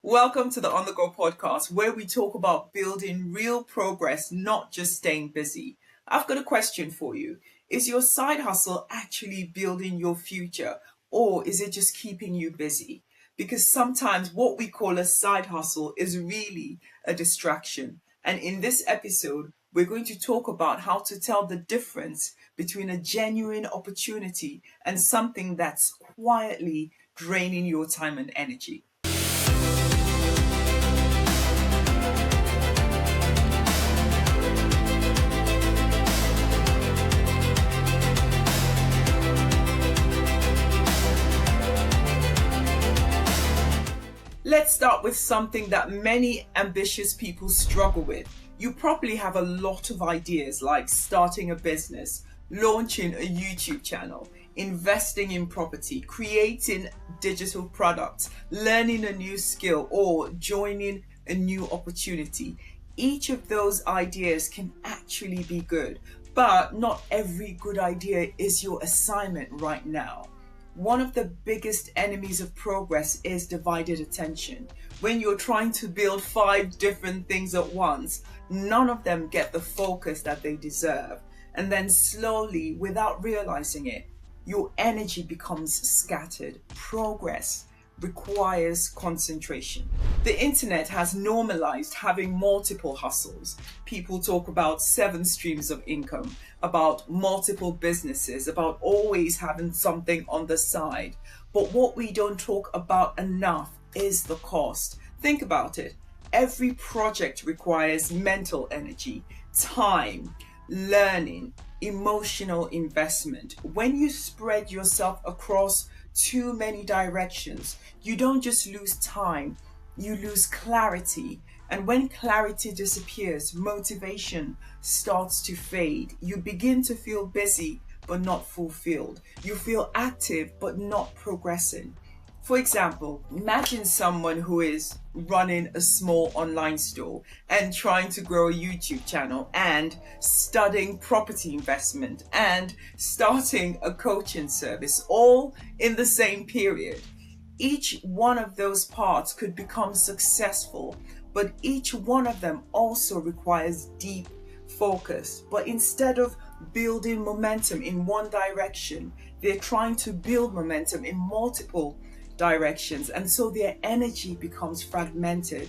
Welcome to the OntheGo Podcast, where we talk about building real progress, not just staying busy. I've got a question for you. Is your side hustle actually building your future, or is it just keeping you busy? Because sometimes what we call a side hustle is really a distraction. And in this episode, we're going to talk about how to tell the difference between a genuine opportunity and something that's quietly draining your time and energy. Let's start with something that many ambitious people struggle with. You probably have a lot of ideas like starting a business, launching a YouTube channel, investing in property, creating digital products, learning a new skill, or joining a new opportunity. Each of those ideas can actually be good, but not every good idea is your assignment right now. One of the biggest enemies of progress is divided attention. When you're trying to build 5 different things at once, none of them get the focus that they deserve. And then slowly, without realizing it, your energy becomes scattered. Progress requires concentration. The internet has normalized having multiple hustles. People talk about 7 streams of income, about multiple businesses, about always having something on the side. But what we don't talk about enough is the cost. Think about it. Every project requires mental energy, time, learning, emotional investment. When you spread yourself across too many directions, you don't just lose time, you lose clarity. And when clarity disappears, motivation starts to fade. You begin to feel busy but not fulfilled. You feel active but not progressing. For example, imagine someone who is running a small online store and trying to grow a YouTube channel and studying property investment and starting a coaching service all in the same period. Each one of those parts could become successful, but each one of them also requires deep focus. But instead of building momentum in one direction, they're trying to build momentum in multiple directions, and so their energy becomes fragmented,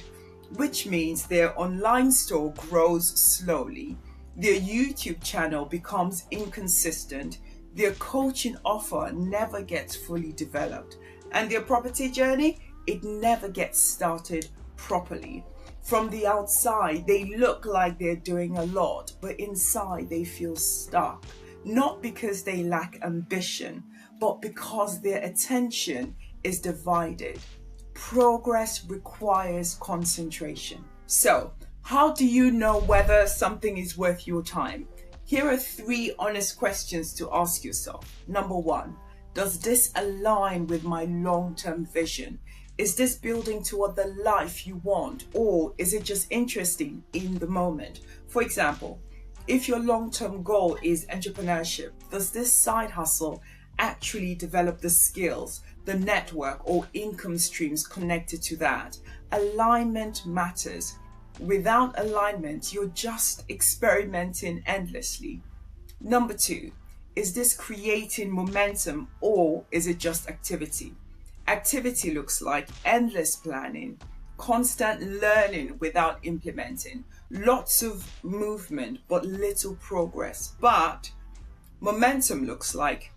which means their online store grows slowly, their YouTube channel becomes inconsistent, their coaching offer never gets fully developed, and their property journey, it never gets started properly. From the outside, they look like they're doing a lot, but inside they feel stuck, not because they lack ambition, but because their attention is divided. Progress requires concentration. So, how do you know whether something is worth your time? Here are 3 honest questions to ask yourself. Number 1, does this align with my long-term vision? Is this building toward the life you want, or is it just interesting in the moment? For example, if your long-term goal is entrepreneurship, does this side hustle actually develop the skills, the network, or income streams connected to that? Alignment matters. Without alignment, you're just experimenting endlessly. Number 2, is this creating momentum, or is it just activity? Activity looks like endless planning, constant learning without implementing, lots of movement but little progress. But momentum looks like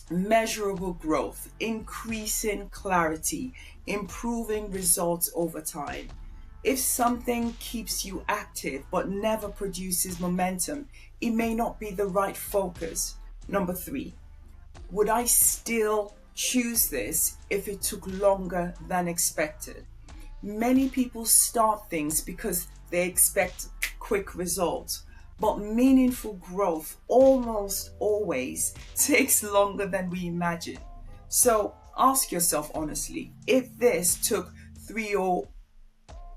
measurable growth, increasing clarity, improving results over time. If something keeps you active but never produces momentum, it may not be the right focus. Number 3, would I still choose this if it took longer than expected? Many people start things because they expect quick results, but meaningful growth almost always takes longer than we imagine. So ask yourself honestly, if this took 3 or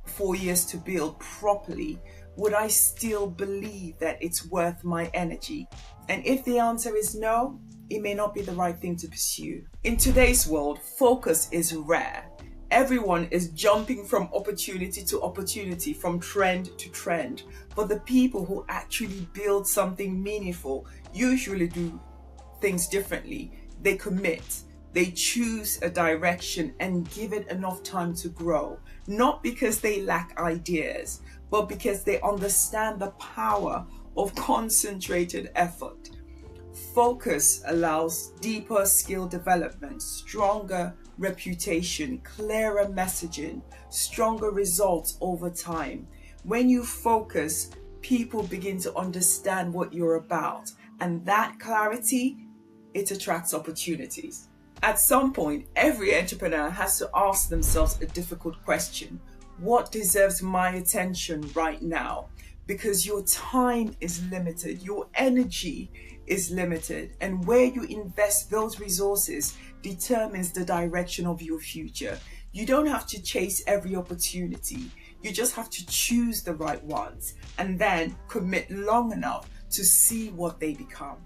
4 years to build properly, would I still believe that it's worth my energy? And if the answer is no, it may not be the right thing to pursue. In today's world, focus is rare. Everyone is jumping from opportunity to opportunity, from trend to trend. But the people who actually build something meaningful usually do things differently. They commit, they choose a direction and give it enough time to grow. Not because they lack ideas, but because they understand the power of concentrated effort. Focus allows deeper skill development, stronger reputation, clearer messaging, stronger results over time. When you focus, people begin to understand what you're about, and that clarity, it attracts opportunities. At some point, every entrepreneur has to ask themselves a difficult question. What deserves my attention right now? Because your time is limited, your energy is limited, and where you invest those resources determines the direction of your future. You don't have to chase every opportunity. You just have to choose the right ones and then commit long enough to see what they become.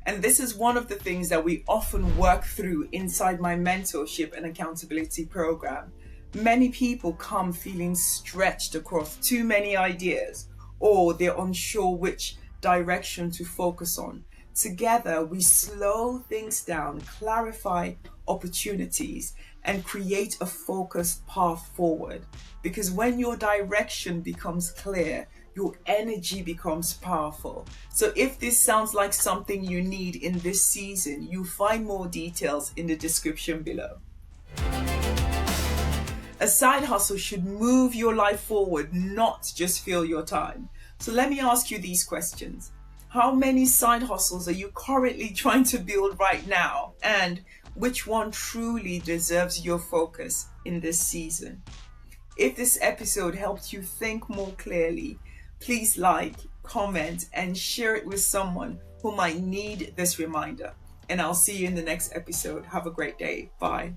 And this is one of the things that we often work through inside my mentorship and accountability program. Many people come feeling stretched across too many ideas, or they're unsure which direction to focus on. Together, we slow things down, clarify opportunities, and create a focused path forward. Because when your direction becomes clear, your energy becomes powerful. So if this sounds like something you need in this season, you'll find more details in the description below. A side hustle should move your life forward, not just fill your time. So let me ask you these questions. How many side hustles are you currently trying to build right now? And which one truly deserves your focus in this season? If this episode helped you think more clearly, please like, comment, and share it with someone who might need this reminder. And I'll see you in the next episode. Have a great day. Bye.